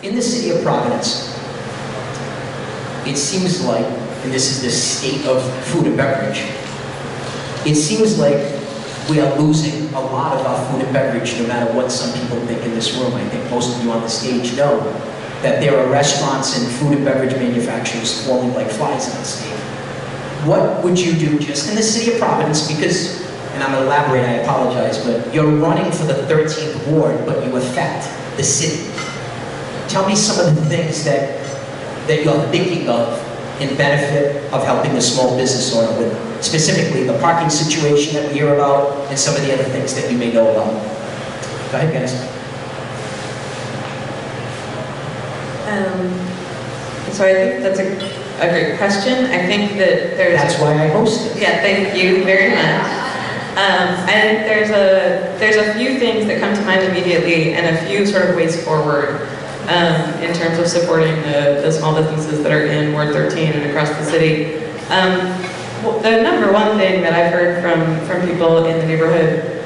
in the city of Providence, it seems like, and this is the state of food and beverage, it seems like we are losing a lot of our food and beverage, no matter what some people think in this room. I think most of you on the stage know that there are restaurants and food and beverage manufacturers falling like flies in the state. What would you do just in the city of Providence, because, and I'm going to elaborate, I apologize, but you're running for the 13th Ward, but you affect the city. Tell me some of the things that you're thinking of in benefit of helping the small business owner with, specifically the parking situation that we hear about and some of the other things that you may know about. Go ahead, guys. So I think that's a great question. I think that there's... That's why I hosted. Yeah, thank you very much. I think there's a few things that come to mind immediately and a few sort of ways forward in terms of supporting the small businesses that are in Ward 13 and across the city. The number one thing that I've heard from people in the neighborhood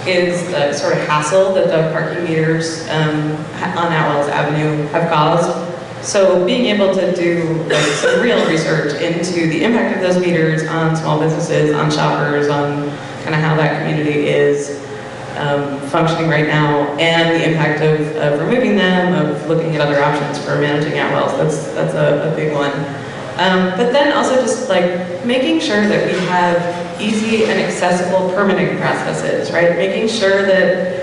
is the sort of hassle that the parking meters on Atwells Avenue have caused. So being able to do some real research into the impact of those meters on small businesses, on shoppers, on kind of how that community is functioning right now, and the impact of removing them, of looking at other options for managing Atwells, that's a big one. But then also just like making sure that we have easy and accessible permitting processes, right? Making sure that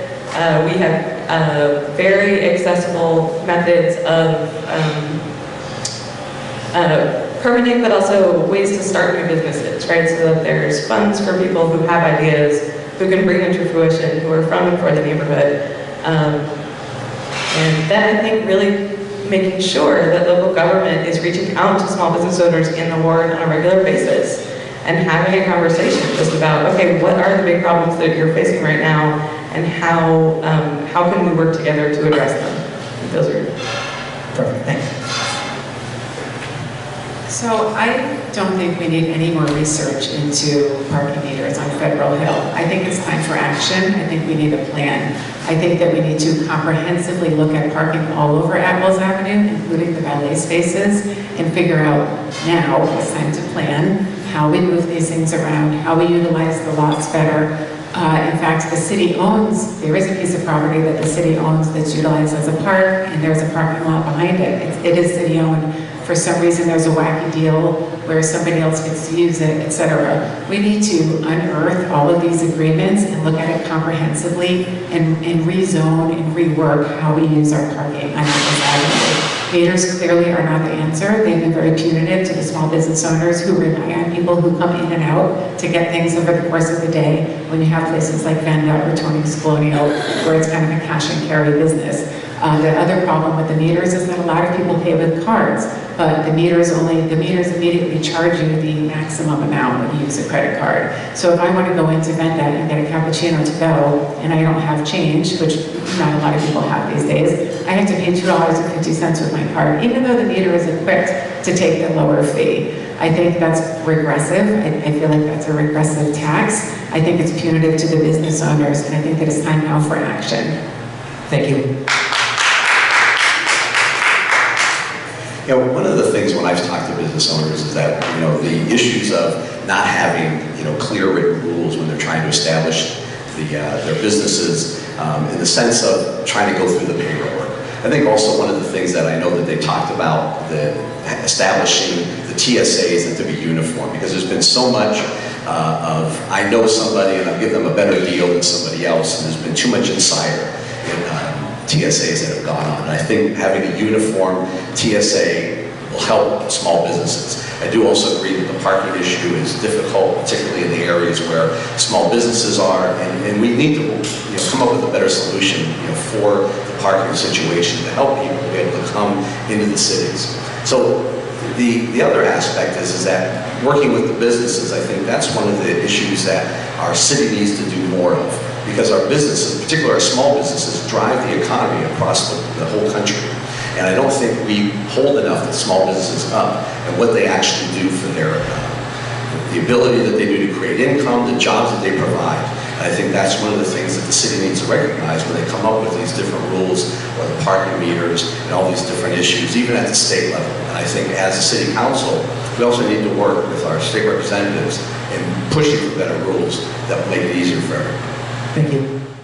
we have very accessible methods of permitting, but also ways to start new businesses, right? So that there's funds for people who have ideas, who can bring them to fruition, who are from and for the neighborhood. And then I think really making sure that local government is reaching out to small business owners in the ward on a regular basis and having a conversation just about, okay, what are the big problems that you're facing right now, and how can we work together to address them? Those are perfect. Thanks. So I don't think we need any more research into parking meters on Federal Hill. I think it's time for action. I think we need a plan. I think that we need to comprehensively look at parking all over Atwells Avenue, including the valet spaces, and figure out now it's time to plan how we move these things around, how we utilize the lots better. In fact, the city owns, there is a piece of property that the city owns that's utilized as a park, and there's a parking lot behind it. It is city owned. For some reason, there's a wacky deal where somebody else gets to use it, etc. We need to unearth all of these agreements and look at it comprehensively and rezone and rework how we use our parking on Atwells Avenue. Meters clearly are not the answer. They've been very punitive to the small business owners who rely on people who come in and out to get things over the course of the day, when you have places like Venda or Tony's Colonial, where it's kind of a cash and carry business. The other problem with the meters is that a lot of people pay with cards, but the meters immediately charge you the maximum amount when you use a credit card. So if I want to go into Venda and get a cappuccino to go, and I don't have change, which not a lot of people have these days, I have to pay $2.50 with my card, even though the meter is equipped to take the lower fee. I think that's regressive. I feel like that's a regressive tax. I think it's punitive to the business owners, and I think that it's time now for action. Thank you. You know, one of the things when I've talked to business owners is that, you know, the issues of not having, you know, clear written rules when they're trying to establish their businesses, in the sense of trying to go through the paperwork. I think also one of the things that I know that they talked about, establishing the TSAs and to be uniform, because there's been so much of, I know somebody and I'll give them a better deal than somebody else, and there's been too much insider in TSAs that have gone on. And I think having a uniform TSA will help small businesses. I do also agree that the parking issue is difficult, particularly in the areas where small businesses are, and we need to, you know, come up with a better solution, you know, for the parking situation to help people be able to come into the cities. So the other aspect is that working with the businesses, I think that's one of the issues that our city needs to do more of, because our businesses, particularly our small businesses, drive the economy across the whole country. And I don't think we hold enough the small businesses up and what they actually do for their, the ability that they do to create income, the jobs that they provide. And I think that's one of the things that the city needs to recognize when they come up with these different rules, or the parking meters, and all these different issues, even at the state level. And I think as a city council, we also need to work with our state representatives in pushing for better rules that will make it easier for everyone. Thank you.